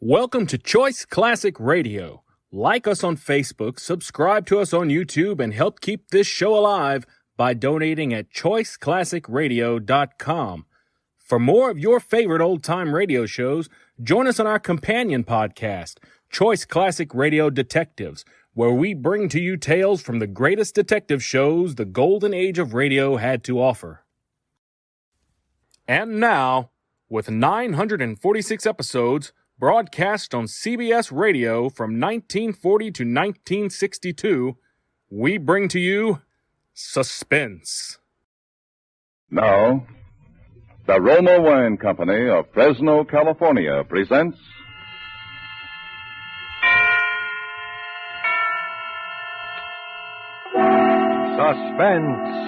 Welcome to Choice Classic Radio. Like us on Facebook, subscribe to us on YouTube, and help keep this show alive by donating at choiceclassicradio.com. For more of your favorite old-time radio shows, join us on our companion podcast, Choice Classic Radio Detectives, where we bring to you tales from the greatest detective shows the golden age of radio had to offer. And now, with 946 episodes, broadcast on CBS Radio from 1940 to 1962, we bring to you Suspense. Now, the Roma Wine Company of Fresno, California presents Suspense.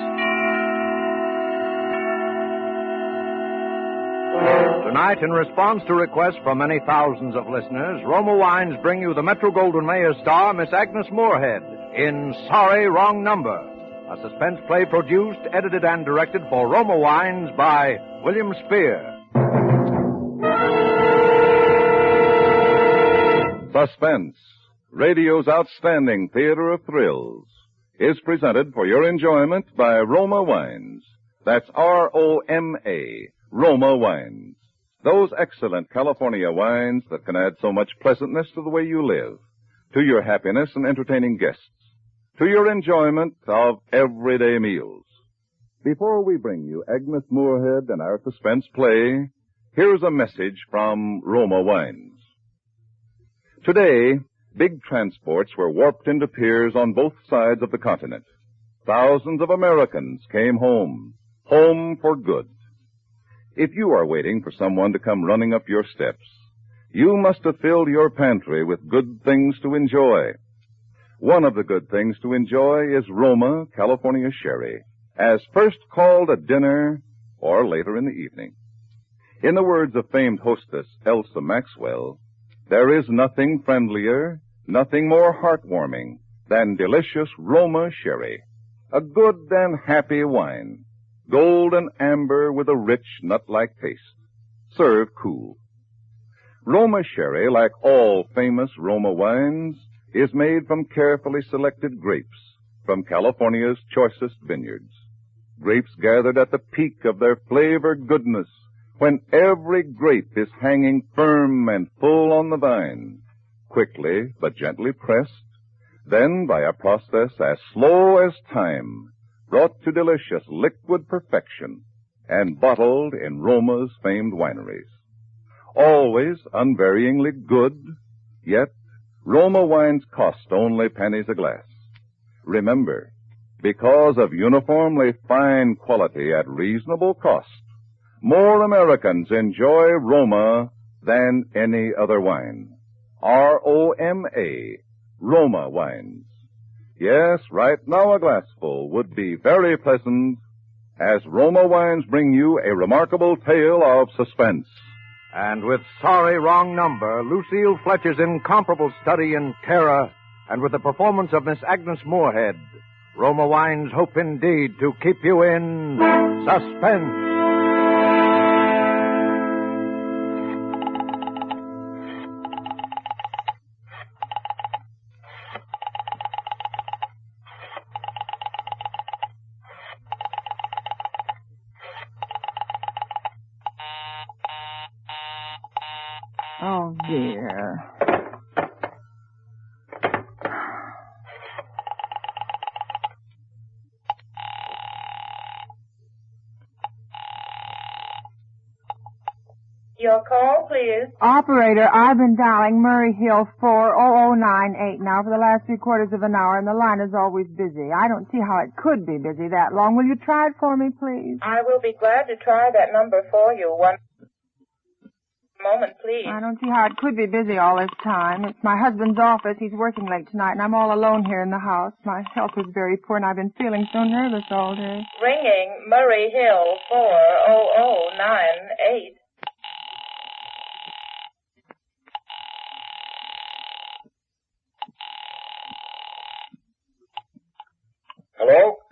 Tonight, in response to requests from many thousands of listeners, Roma Wines bring you the Metro-Goldwyn-Mayer star, Miss Agnes Moorehead, in Sorry, Wrong Number, a suspense play produced, edited, and directed for Roma Wines by William Spear. Suspense, radio's outstanding theater of thrills, is presented for your enjoyment by Roma Wines. That's R-O-M-A, Roma Wines. Those excellent California wines that can add so much pleasantness to the way you live, to your happiness in entertaining guests, to your enjoyment of everyday meals. Before we bring you Agnes Moorehead and our suspense play, here's a message from Roma Wines. Today, big transports were warped into piers on both sides of the continent. Thousands of Americans came home for good. If you are waiting for someone to come running up your steps, you must have filled your pantry with good things to enjoy. One of the good things to enjoy is Roma California Sherry, as first called at dinner or later in the evening. In the words of famed hostess Elsa Maxwell, there is nothing friendlier, nothing more heartwarming than delicious Roma Sherry, a good and happy wine. Golden amber with a rich nut-like taste. Serve cool. Roma Sherry, like all famous Roma wines, is made from carefully selected grapes from California's choicest vineyards. Grapes gathered at the peak of their flavor goodness when every grape is hanging firm and full on the vine, quickly but gently pressed, then by a process as slow as time, brought to delicious liquid perfection and bottled in Roma's famed wineries. Always unvaryingly good, yet Roma wines cost only pennies a glass. Remember, because of uniformly fine quality at reasonable cost, more Americans enjoy Roma than any other wine. R-O-M-A, Roma wines. Yes, right now a glassful would be very pleasant, as Roma Wines bring you a remarkable tale of suspense. And with Sorry, Wrong Number, Lucille Fletcher's incomparable study in terror, and with the performance of Miss Agnes Moorehead, Roma Wines hope indeed to keep you in suspense. Oh, dear. Your call, please. Operator, I've been dialing Murray Hill 40098 now for the last 3/4 of an hour, and the line is always busy. I don't see how it could be busy that long. Will you try it for me, please? I will be glad to try that number for you. One moment, please. I don't see how it could be busy all this time. It's my husband's office. He's working late tonight, and I'm all alone here in the house. My health is very poor, and I've been feeling so nervous all day. Ringing Murray Hill 40098.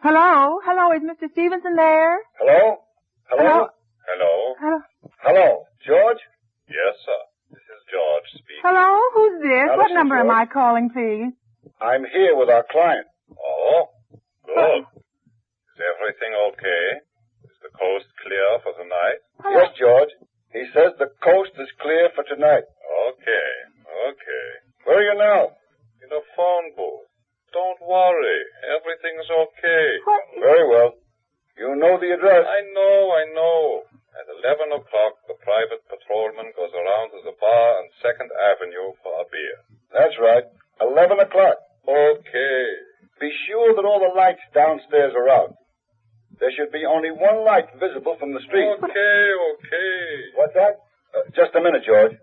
Hello? Hello, is Mr. Stevenson there? Hello? Hello? Hello? Hello? Hello? George? Yes, sir. This is George speaking. Hello, who's this? Now, What listen, number am George. I calling, please? I'm here with our client. Oh, good. Is everything okay? Is the coast clear for the night? Hello. Yes, George. He says the coast is clear for tonight. Okay. Where are you now? In a phone booth. Don't worry. Everything's okay. What? Very well. You know the address. I know. At 11 o'clock, the private patrolman goes around to the bar on 2nd Avenue for a beer. That's right. 11 o'clock. Okay. Be sure that all the lights downstairs are out. There should be only one light visible from the street. Okay. What's that? Just a minute, George.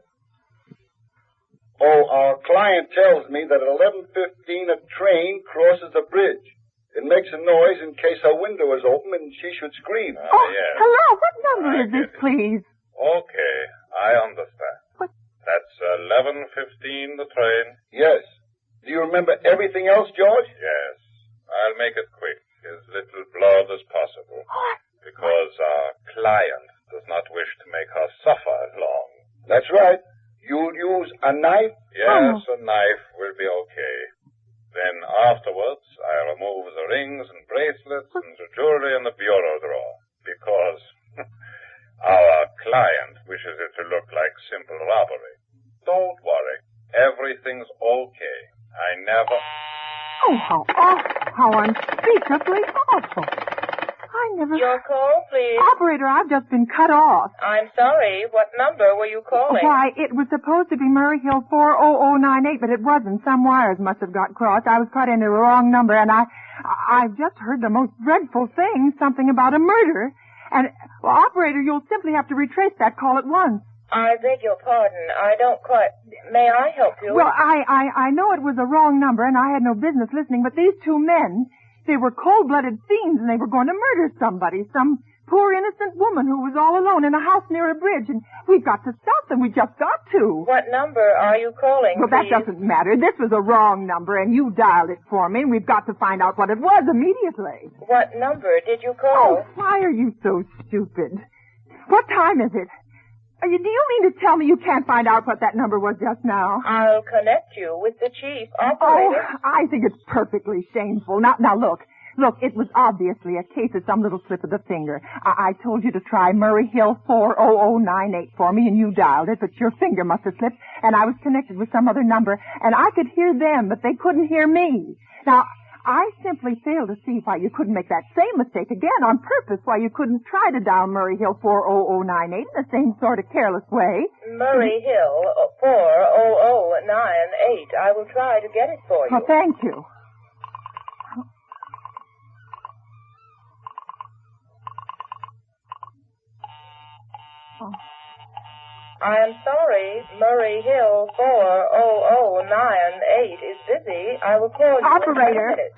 Oh, our client tells me that at 11:15 a train crosses a bridge. It makes a noise in case her window is open and she should scream. Yes. Hello, what number I is this, get it. please? Okay, I understand. What? That's 11:15, the train. Yes. Do you remember everything else, George? Yes. I'll make it quick, as little blood as possible. What? Because our client does not wish to make her suffer long. That's right. You'll use a knife? Yes, a knife will be okay. Then afterwards, I remove the rings and bracelets and the jewelry in the bureau drawer. Because our client wishes it to look like simple robbery. Don't worry. Everything's okay. I never... Oh, how awful. How unspeakably awful. I never... Your call, please. Operator, I've just been cut off. I'm sorry. What number were you calling? Why, it was supposed to be Murray Hill 40098, but it wasn't. Some wires must have got crossed. I was cut into the wrong number, and I've just heard the most dreadful thing, something about a murder. And, well, operator, you'll simply have to retrace that call at once. I beg your pardon. I don't quite... May I help you? Well, I know it was a wrong number, and I had no business listening, but these two men, they were cold-blooded fiends, and they were going to murder somebody, some poor innocent woman who was all alone in a house near a bridge, and we've got to stop them. We just got to. What number are you calling, Well, that please? doesn't matter. This was a wrong number, and you dialed it for me, and we've got to find out what it was immediately. What number did you Oh, call? why are you so stupid? What time is it? Do you mean to tell me you can't find out what that number was just now? I'll connect you with the chief Oh, operator. I think it's perfectly shameful. Now, look, it was obviously a case of some little slip of the finger. I told you to try Murray Hill 40098 for me, and you dialed it, but your finger must have slipped, and I was connected with some other number, and I could hear them, but they couldn't hear me. Now, I simply fail to see why you couldn't make that same mistake again on purpose, why you couldn't try to dial Murray Hill 40098 in the same sort of careless way. Murray Hill 40098. I will try to get it for you. Well, thank you. Oh. I am sorry. Murray Hill 40098 is busy. I will call you in 20 minutes.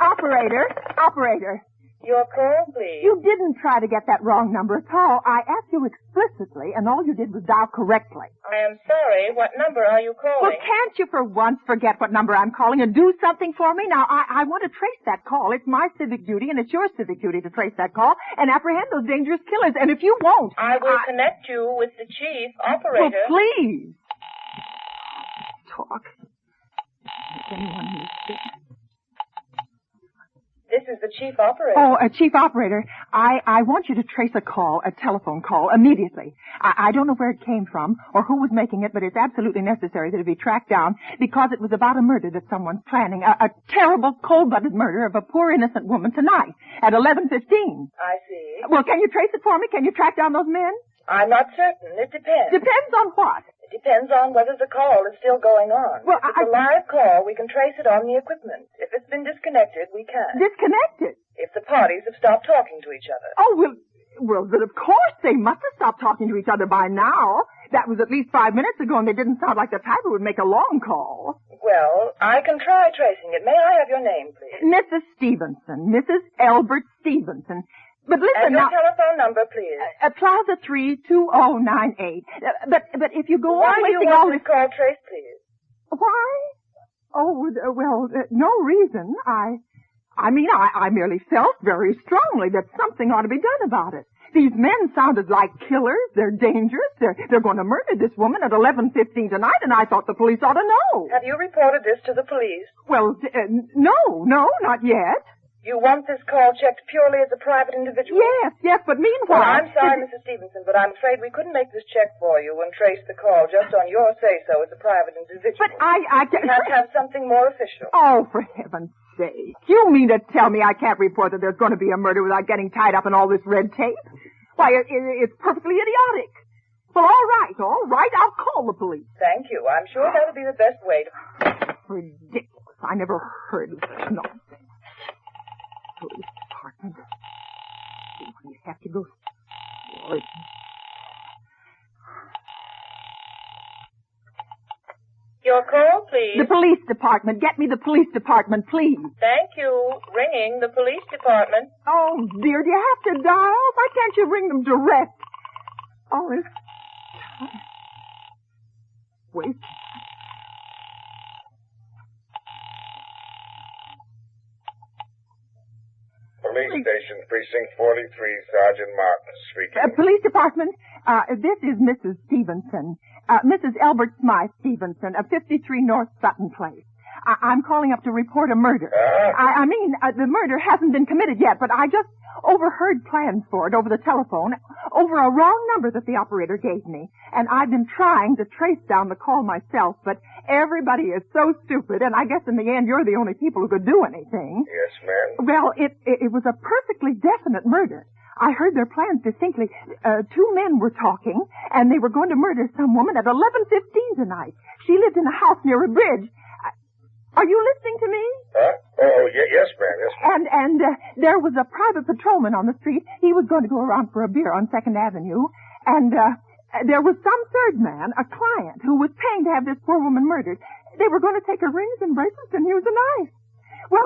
Operator. Your call, please. You didn't try to get that wrong number at all. I asked you explicitly, and all you did was dial correctly. I am sorry. What number are you Well, calling? can't you for once forget what number I'm calling and do something for me? Now, I want to trace that call. It's my civic duty, and it's your civic duty to trace that call and apprehend those dangerous killers. And if you won't... I will connect you with the chief Well, operator. please. Talk. Is anyone here sick? This is the chief operator. Oh, Chief Operator, I want you to trace a telephone call, immediately. I don't know where it came from or who was making it, but it's absolutely necessary that it be tracked down because it was about a murder that someone's planning. A terrible, cold-blooded murder of a poor innocent woman tonight at 11:15. I see. Well, can you trace it for me? Can you track down those men? I'm not certain. It depends. Depends on what? It depends on whether the call is still going on. Well, if it's a live call, we can trace it on the equipment. If it's been disconnected, we can. Disconnected. If the parties have stopped talking to each other. Oh, well, but of course they must have stopped talking to each other by now. That was at least 5 minutes ago, and they didn't sound like the type who would make a long call. Well, I can try tracing it. May I have your name, please? Mrs. Stevenson. Mrs. Albert Stevenson. But listen And your now... telephone number, please. Plaza 32098. But if you go Why on do you wasting all want this... this call traced, please? Why? Oh, well, no reason. I merely felt very strongly that something ought to be done about it. These men sounded like killers. They're dangerous. They're going to murder this woman at 11:15 tonight, and I thought the police ought to know. Have you reported this to the police? Well, no, not yet. You want this call checked purely as a private individual? Yes, but meanwhile... Well, I'm sorry, Mrs. Stevenson, but I'm afraid we couldn't make this check for you and trace the call just on your say-so as a private individual. But I You have to have something more official. Oh, for heaven's sake. You mean to tell me I can't report that there's going to be a murder without getting tied up in all this red tape? Why, it's perfectly idiotic. Well, all right, I'll call the police. Thank you. I'm sure that'll be the best way to... Ridiculous. I never heard of such nonsense. Police department. You have to go... Your call, please. The police department. Get me the police department, please. Thank you. Ringing the police department. Oh, dear, do you have to dial? Why can't you ring them direct? All this time. Wait. Police Station, Precinct 43, Sergeant Martin speaking. Police department, this is Mrs. Stevenson. Mrs. Elbert Smythe Stevenson of 53 North Sutton Place. I'm calling up to report a murder. The murder hasn't been committed yet, but I just overheard plans for it over the telephone, over a wrong number that the operator gave me. And I've been trying to trace down the call myself, but everybody is so stupid, and I guess in the end you're the only people who could do anything. Yes, ma'am. Well, it was a perfectly definite murder. I heard their plans distinctly. Two men were talking, and they were going to murder some woman at 11:15 tonight. She lived in a house near a bridge. Are you listening to me? Huh? Oh, yes, ma'am, yes, ma'am. And there was a private patrolman on the street. He was going to go around for a beer on 2nd Avenue. And there was some third man, a client, who was paying to have this poor woman murdered. They were going to take her rings and bracelets and use a knife. Well,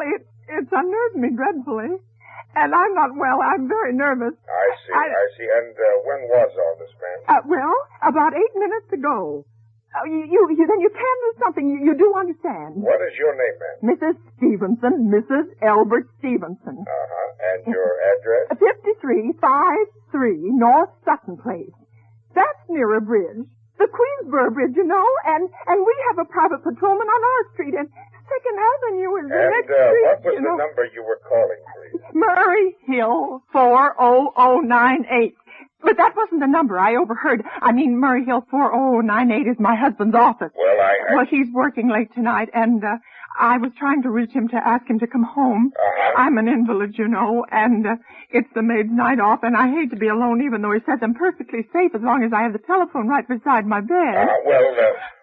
it's unnerved me dreadfully. And I'm not well. I'm very nervous. I see. And when was all this, ma'am? Well, about 8 minutes ago. Then you can do something. You do understand. What is your name, ma'am? Mrs. Stevenson, Mrs. Albert Stevenson. And your address? 5353 North Sutton Place. That's near a bridge. The Queensboro Bridge, you know, and we have a private patrolman on our street, and 2nd Avenue is the next street, what was you know. the number you were calling, please? Murray Hill 40098. But that wasn't the number. I overheard. I mean, Murray Hill 40098 is my husband's office. Well, he's working late tonight, and I was trying to reach him to ask him to come home. I'm an invalid, you know, and it's the maid's night off, and I hate to be alone, even though he says I'm perfectly safe as long as I have the telephone right beside my bed.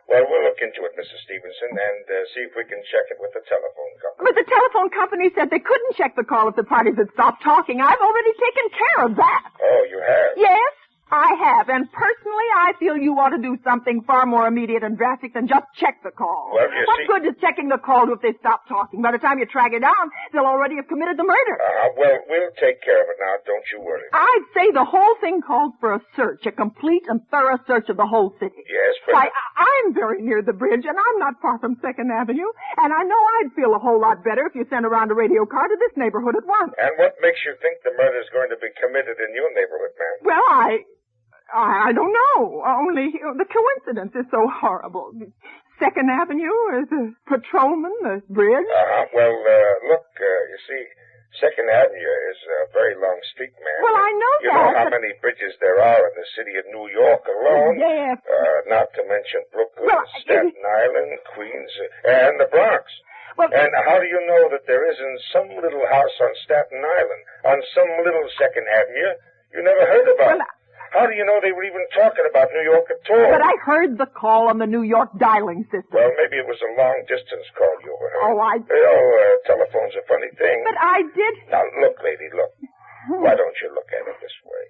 Well, we'll look into it, Mrs. Stevenson, and see if we can check it with the telephone company. But the telephone company said they couldn't check the call if the parties had stopped talking. I've already taken care of that. Oh, you have? Yes, I have. And personally, I feel you ought to do something far more immediate and drastic than just check the call. Well, what good is checking the call if they stop talking? By the time you track it down, they'll already have committed the murder. Well, we'll take care of it now. Don't you worry. I'd say the whole thing calls for a search, a complete and thorough search of the whole city. Yes, but... Why, I'm very near the bridge, and I'm not far from 2nd Avenue, and I know I'd feel a whole lot better if you sent around a radio car to this neighborhood at once. And what makes you think the murder's going to be committed in your neighborhood, ma'am? Well, I don't know. Only the coincidence is so horrible. 2nd Avenue, the patrolman, the bridge. Look, you see, 2nd Avenue is a very long street, ma'am. Well, I know You know how many bridges there are in the city of New York alone? Yes. Not to mention Brooklyn, Staten Island, Queens, and the Bronx. Well, and how do you know that there isn't some little house on Staten Island, on some little 2nd Avenue you never heard about? How do you know they were even talking about New York at all? But I heard the call on the New York dialing system. Well, maybe it was a long-distance call you overheard. Oh, telephone's a funny thing. But I did... Now, look, lady, look. Why don't you look at it this way?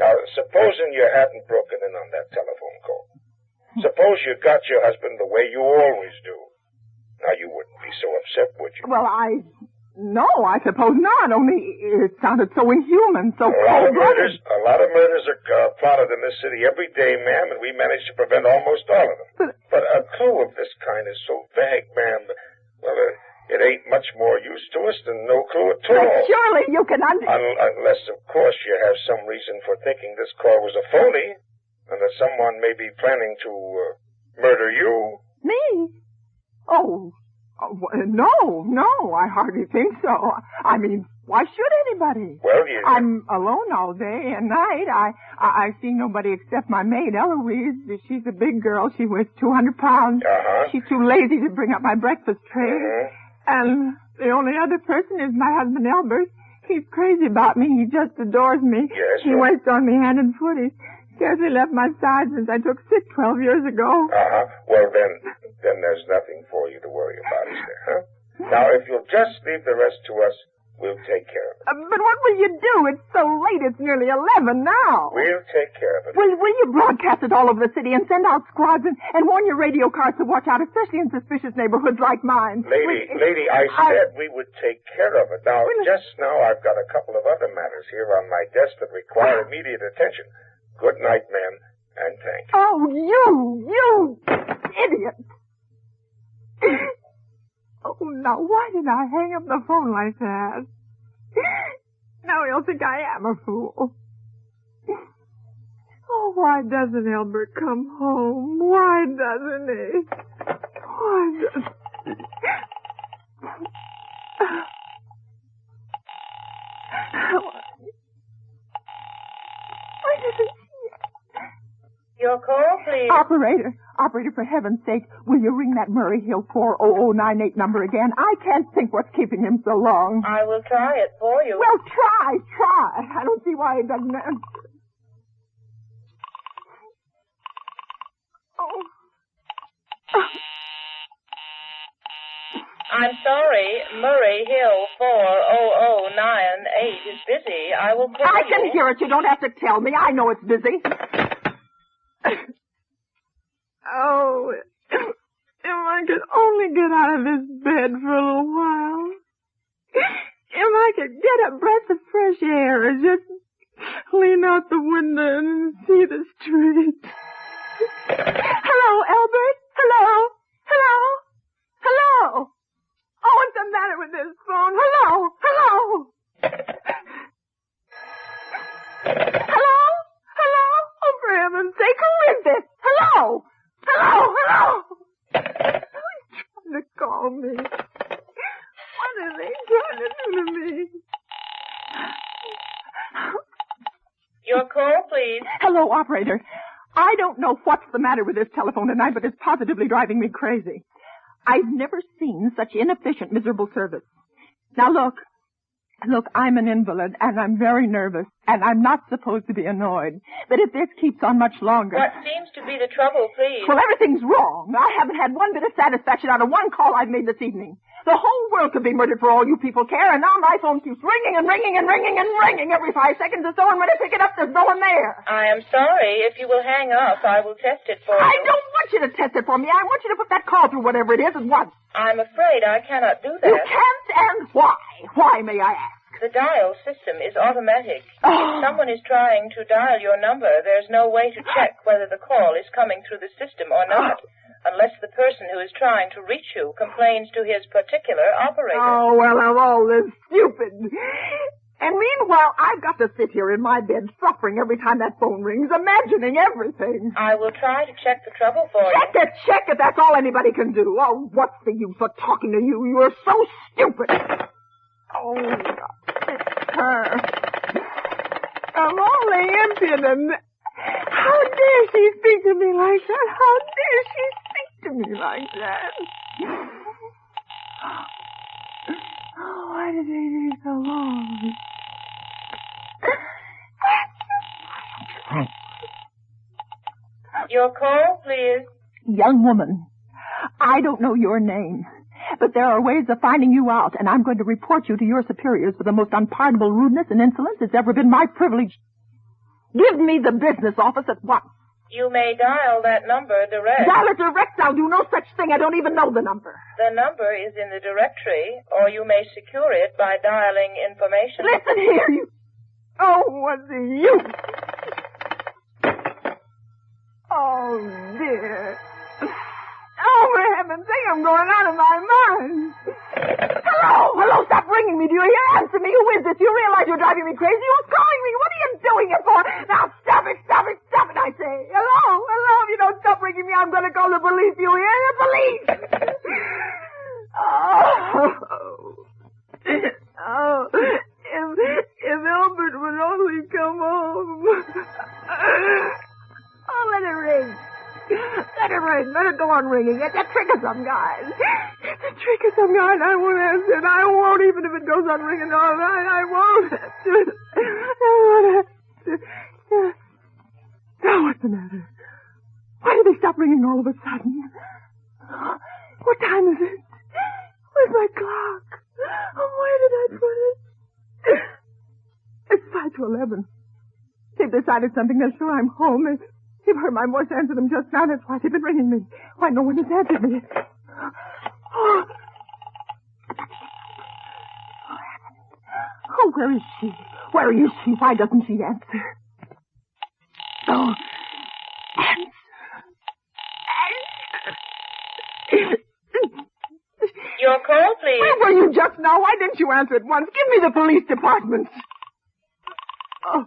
Now, supposing you hadn't broken in on that telephone call. Suppose you got your husband the way you always do. Now, you wouldn't be so upset, would you? Well, No, I suppose not, only it sounded so inhuman, so cold-blooded. A lot of murders are plotted in this city every day, ma'am, and we manage to prevent almost all of them. But a clue of this kind is so vague, ma'am. Well, It ain't much more use to us than no clue at But all. surely you can Unless, of course, you have some reason for thinking this call was a phony, and that someone may be planning to murder you. Me? Oh, no, I hardly think so. I mean, why should anybody? Well, I'm alone all day and night. I see nobody except my maid, Eloise. She's a big girl. She weighs 200 pounds. Uh-huh. She's too lazy to bring up my breakfast tray. Mm-hmm. And the only other person is my husband, Albert. He's crazy about me. He just adores me. Yes, he waits on me hand and foot. He scarcely left my side since I took sick 12 years ago. Uh-huh. Well, then there's nothing for you to worry about, is there, huh? Now, if you'll just leave the rest to us, we'll take care of it. But what will you do? It's so late. It's nearly 11 now. We'll take care of it. Will you broadcast it all over the city and send out squads and warn your radio cars to watch out, especially in suspicious neighborhoods like mine? Lady, I said we would take care of it. Now, just now, I've got a couple of other matters here on my desk that require immediate attention. Good night, ma'am, and thank you. Oh, you idiot. Oh, now, why did I hang up the phone like that? Now he'll think I am a fool. Oh, why doesn't Albert come home? Why doesn't he? Why doesn't he? Why doesn't he? Your call, please. Operator, for heaven's sake, will you ring that Murray Hill 40098 number again? I can't think what's keeping him so long. I will try it for you. Well, try. I don't see why he doesn't answer. Oh. I'm sorry, Murray Hill 40098 is busy. I will call you. I can hear it. You don't have to tell me. I know it's busy. Oh, if I could only get out of this bed for a little while. If I could get a breath of fresh air and just lean out the window and see the street. Hello, Albert? Hello? Oh, what's the matter with this phone? Hello? Oh, for heaven's sake, who is this? Hello? Who's trying to call me? What are they trying to do to me? Your call, please. Hello, operator. I don't know what's the matter with this telephone tonight, but it's positively driving me crazy. I've never seen such inefficient, miserable service. Now look, I'm an invalid, and I'm very nervous, and I'm not supposed to be annoyed. But if this keeps on much longer... What seems to be the trouble, please? Well, everything's wrong. I haven't had one bit of satisfaction out of one call I've made this evening. The whole world could be murdered for all you people care, and now my phone keeps ringing and ringing and ringing and ringing every 5 seconds or so, and when I pick it up, there's no one there. I am sorry. If you will hang up, I will test it for you. I don't want you to test it for me. I want you to put that call through whatever it is at once. I'm afraid I cannot do that. You can't, and why? Why, may I ask? The dial system is automatic. Oh. If someone is trying to dial your number, there's no way to check whether the call is coming through the system or not, unless the person who is trying to reach you complains to his particular operator. Oh, well, I'm all this stupid. And meanwhile, I've got to sit here in my bed suffering every time that phone rings, imagining everything. I will try to check the trouble for you. Check it. That's all anybody can do. Oh, what's the use of talking to you? You're so stupid. Oh, it's her. I'm only impudent. How dare she speak to me like that? How dare she speak to me like that? Oh, why did they take so long? Your call, please. Young woman, I don't know your name, but there are ways of finding you out, and I'm going to report you to your superiors for the most unpardonable rudeness and insolence it's ever been my privilege. Give me the business office at once. You may dial that number direct. Dial it direct? I'll do no such thing. I don't even know the number. The number is in the directory, or you may secure it by dialing information. Listen here, you... Oh, what's the use? Oh, dear. Oh, for heaven's sake, I'm going out of my mind. Hello, stop ringing me. Do you hear? Answer me. Who is this? You realize you're driving me crazy? Who's calling me? What are you doing it for? Now, stop it, I say. Hello, if you don't stop ringing me, I'm going to call the police. You hear? The police! If Albert would only come home. Oh, let it ring. Let it ring. Let it go on ringing. It's a trick of some kind. I won't answer it. I won't, even if it goes on ringing all night. I won't answer it. Now, what's the matter? Why did they stop ringing all of a sudden? What time is it? Where's my clock? Where did I put it? It's 5 to 11. They've decided something. They're sure I'm home. They've heard my voice answer them just now. That's why they've been ringing me. Why no one has answered me. Oh, where is she? Where is she? Why doesn't she answer? Oh, answer. Your call, please. Where were you just now? Why didn't you answer at once? Give me the police department. Oh.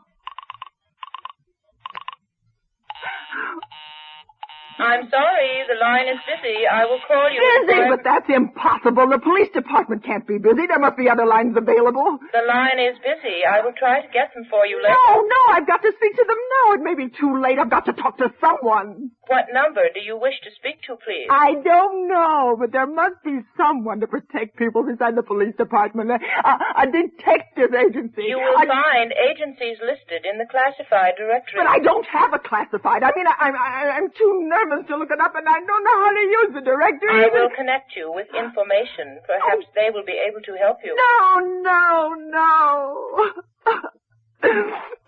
I'm sorry, the line is busy. I will call you. Busy? But that's impossible. The police department can't be busy. There must be other lines available. The line is busy. I will try to get them for you later. No, I've got to speak to them now. It may be too late. I've got to talk to someone. What number do you wish to speak to, please? I don't know, but there must be someone to protect people beside the police department. A detective agency. You will find agencies listed in the classified directory. But I don't have a classified. I mean, I'm too nervous to look it up, and I don't know how to use the directory. I will connect you with information. Perhaps they will be able to help you. No.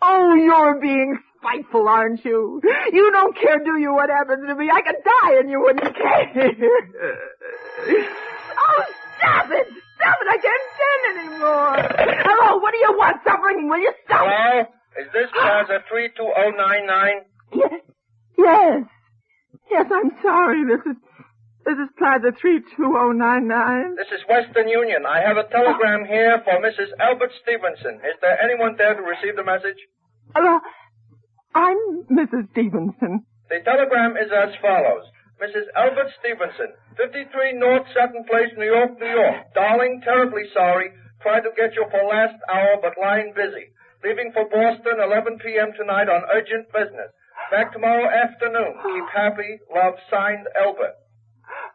Oh, you're being spiteful, aren't you? You don't care, do you, what happens to me? I could die and you wouldn't care. Oh, stop it! I can't stand anymore. Hello, what do you want? Stop ringing, will you? Stop. Hello? Is this Plaza 32099? Yes, I'm sorry. This is Plaza 32099. This is Western Union. I have a telegram here for Mrs. Albert Stevenson. Is there anyone there to receive the message? I'm Mrs. Stevenson. The telegram is as follows. Mrs. Albert Stevenson, 53 North Sutton Place, New York, New York. Darling, terribly sorry. Tried to get you for last hour, but line busy. Leaving for Boston 11 p.m. tonight on urgent business. Back tomorrow afternoon. Keep happy. Love, signed, Albert.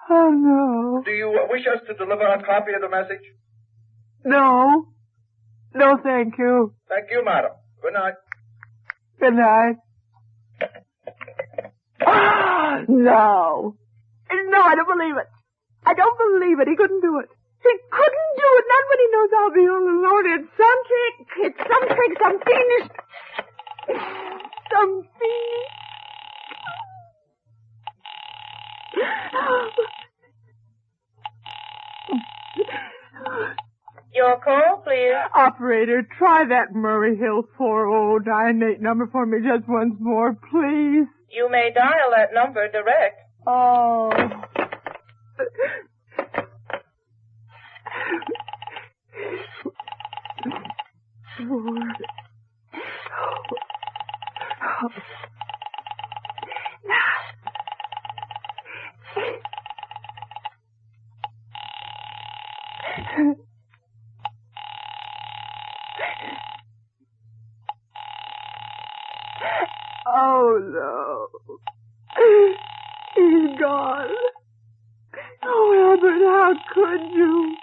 Oh, no. Do you wish us to deliver a copy of the message? No. No, thank you. Thank you, madam. Good night. Good night. No, I don't believe it. I don't believe it. He couldn't do it. He couldn't do it. Not when he knows I'll be all alone. It's some trick, some fiendish... Some fiendish... Your call, please. Operator, try that Murray Hill 4098 number for me just once more, please. You may dial that number direct. Oh. Oh, no. He's gone. Oh, Albert, how could you?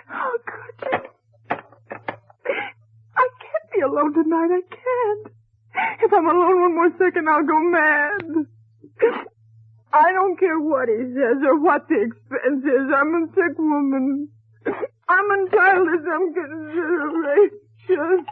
How could you? I can't be alone tonight. I can't. If I'm alone one more second, I'll go mad. I don't care what he says or what the expense is. I'm a sick woman. I'm entitled to some consideration.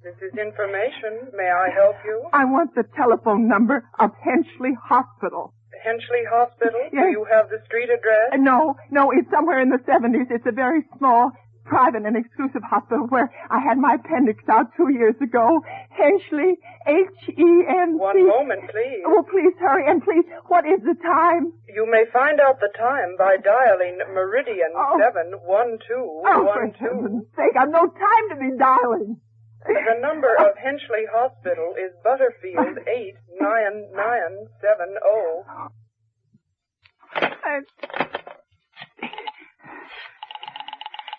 This is information. May I help you? I want the telephone number of Henchley Hospital. Henchley Hospital? Yes. Do you have the street address? No, it's somewhere in the 70s. It's a very small private and exclusive hospital where I had my appendix out 2 years ago. Henchley, H-E-N-C. One moment, please. Oh, please hurry, and please, what is the time? You may find out the time by dialing Meridian 71212. Oh, for heaven's sake, I've no time to be dialing. The number of Henchley Hospital is Butterfield 89970.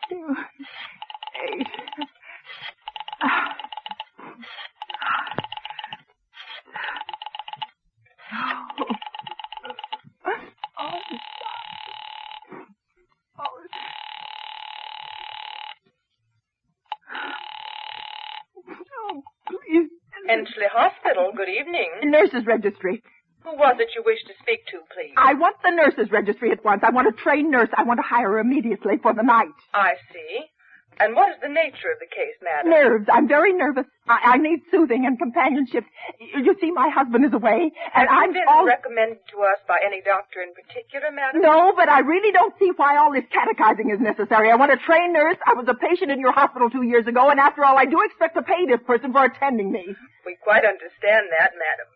2, 8. Please. Henchley Hospital, good evening. Nurses registry. Who was it you wished to speak to, please? I want the nurses registry at once. I want a trained nurse. I want to hire her immediately for the night. I see. And what is the nature of the case, madam? Nerves. I'm very nervous. I need soothing and companionship. You see, my husband is away, and Have you been recommended to us by any doctor in particular, madam? No, but I really don't see why all this catechizing is necessary. I want a trained nurse. I was a patient in your hospital 2 years ago, and after all, I do expect to pay this person for attending me. We quite understand that, madam.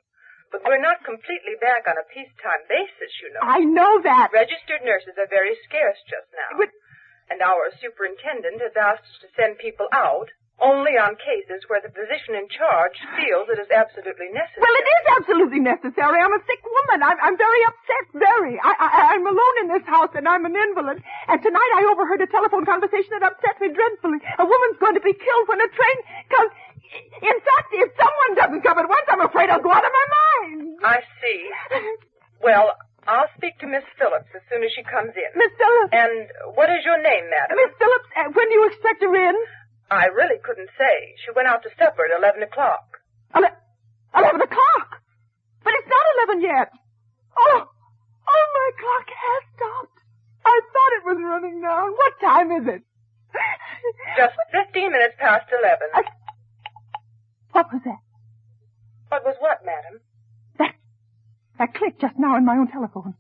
But we're not completely back on a peacetime basis, you know. I know that. Registered nurses are very scarce just now. But... And our superintendent has asked us to send people out only on cases where the physician in charge feels it is absolutely necessary. Well, it is absolutely necessary. I'm a sick woman. I'm very upset, very. I'm alone in this house, and I'm an invalid. And tonight I overheard a telephone conversation that upset me dreadfully. A woman's going to be killed when a train comes. In fact, if someone doesn't come at once, I'm afraid I'll go out of my mind. I see. Well, I'll speak to Miss Phillips as soon as she comes in. Miss Phillips? And what is your name, madam? Miss Phillips, when do you expect her in? I really couldn't say. She went out to supper at 11 o'clock. 11 o'clock? But it's not 11 yet. Oh, my clock has stopped. I thought it was running down. What time is it? Just 15 minutes past 11. What was that? What was what, madam? That clicked just now in my own telephone.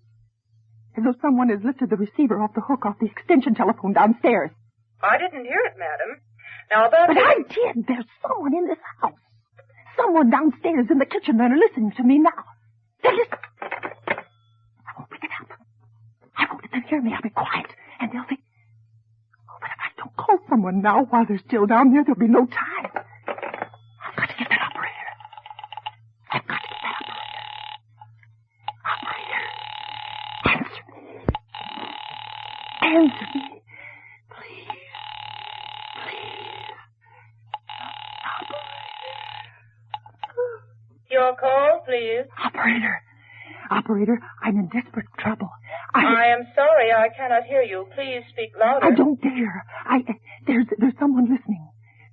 As though someone has lifted the receiver off the hook off the extension telephone downstairs. I didn't hear it, madam. Now, about... But I did. There's someone in this house. Someone downstairs in the kitchen. They're listening to me now. They're listening. I won't pick it up. I won't let them hear me. I'll be quiet. And they'll think... Oh, but if I don't call someone now while they're still down there, there'll be no time. I've got to get that operator. I've got to get that operator. Operator, answer me. Answer me. Please. Please. Operator. Your call, please. Operator, I'm in desperate trouble. I am sorry I cannot hear you. Please speak louder. I don't dare. There's someone listening.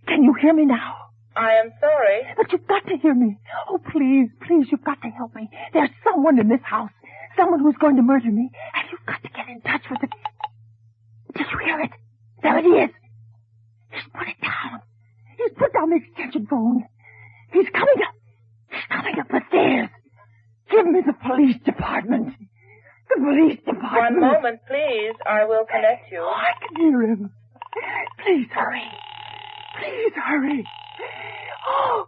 Can you hear me now? I am sorry. But you've got to hear me. Oh, please, you've got to help me. There's someone in this house. Someone who's going to murder me. And you've got to get in touch with it. Did you hear it? There it is. He's put it down. He's put down the extension phone. He's coming up. He's coming up the stairs. Give me the police department. The police department. One moment, please. I will connect you. Oh, I can hear him. Please hurry. Please hurry. Oh,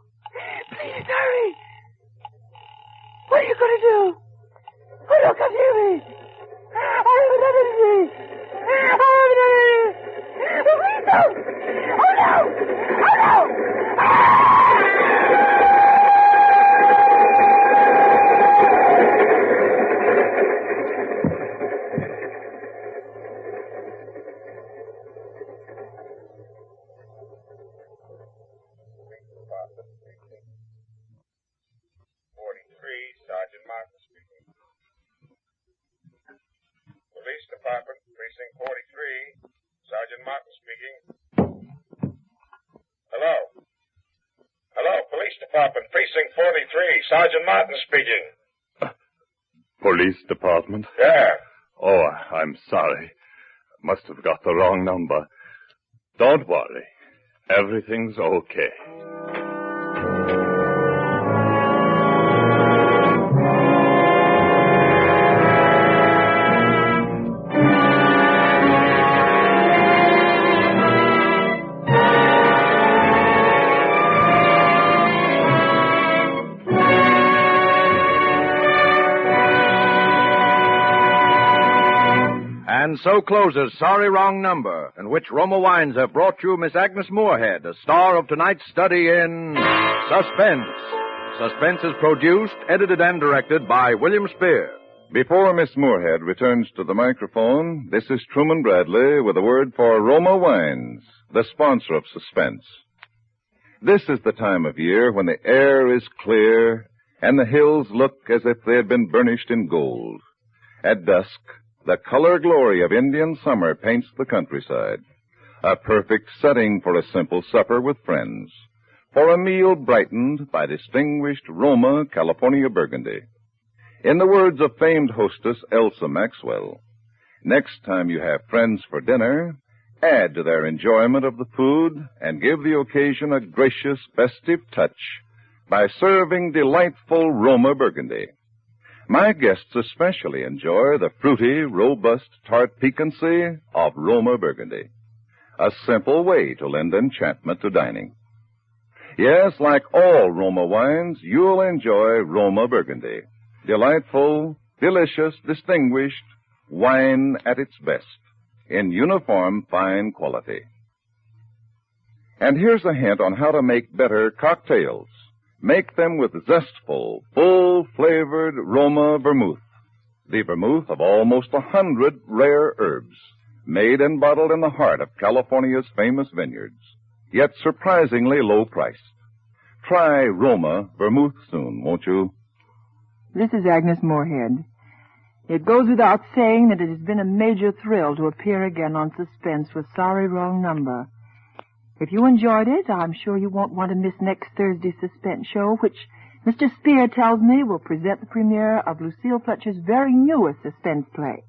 please hurry. What are you going to do? Oh, no, come near me. I haven't done anything. Please don't. Oh, no. Oh, no. Sergeant Martin speaking. Police Department, Precinct 43. Sergeant Martin speaking. Hello. Hello, Police Department, Precinct 43. Sergeant Martin speaking. Police Department? Yeah. Oh, I'm sorry. Must have got the wrong number. Don't worry. Everything's okay. And so closes Sorry Wrong Number, in which Roma Wines have brought you Miss Agnes Moorehead, a star of tonight's study in Suspense. Suspense is produced, edited, and directed by William Spear. Before Miss Moorhead returns to the microphone, this is Truman Bradley with a word for Roma Wines, the sponsor of Suspense. This is the time of year when the air is clear and the hills look as if they had been burnished in gold. At dusk, the color glory of Indian summer paints the countryside, a perfect setting for a simple supper with friends, for a meal brightened by distinguished Roma California Burgundy. In the words of famed hostess Elsa Maxwell, next time you have friends for dinner, add to their enjoyment of the food and give the occasion a gracious, festive touch by serving delightful Roma Burgundy. My guests especially enjoy the fruity, robust, tart piquancy of Roma Burgundy, a simple way to lend enchantment to dining. Yes, like all Roma wines, you'll enjoy Roma Burgundy. Delightful, delicious, distinguished, wine at its best, in uniform fine quality. And here's a hint on how to make better cocktails. Make them with zestful, full-flavored Roma vermouth, the vermouth of almost 100 rare herbs, made and bottled in the heart of California's famous vineyards, yet surprisingly low-priced. Try Roma vermouth soon, won't you? This is Agnes Moorehead. It goes without saying that it has been a major thrill to appear again on Suspense with Sorry Wrong Number. If you enjoyed it, I'm sure you won't want to miss next Thursday's Suspense show, which Mr. Spear tells me will present the premiere of Lucille Fletcher's very newest suspense play.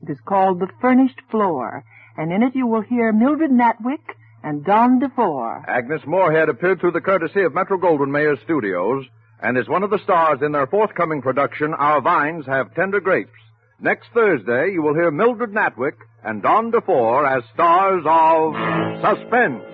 It is called The Furnished Floor, and in it you will hear Mildred Natwick and Don DeFore. Agnes Moorehead appeared through the courtesy of Metro-Goldwyn-Mayer Studios and is one of the stars in their forthcoming production, Our Vines Have Tender Grapes. Next Thursday, you will hear Mildred Natwick and Don DeFore as stars of Suspense,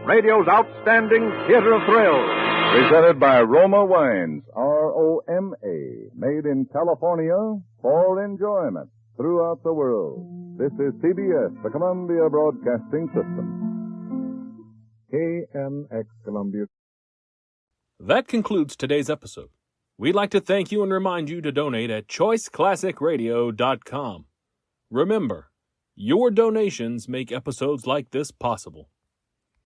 radio's outstanding theater of thrills. Presented by Roma Wines, R-O-M-A, made in California for enjoyment throughout the world. This is CBS, the Columbia Broadcasting System. KNX Columbia. That concludes today's episode. We'd like to thank you and remind you to donate at choiceclassicradio.com. Remember, your donations make episodes like this possible.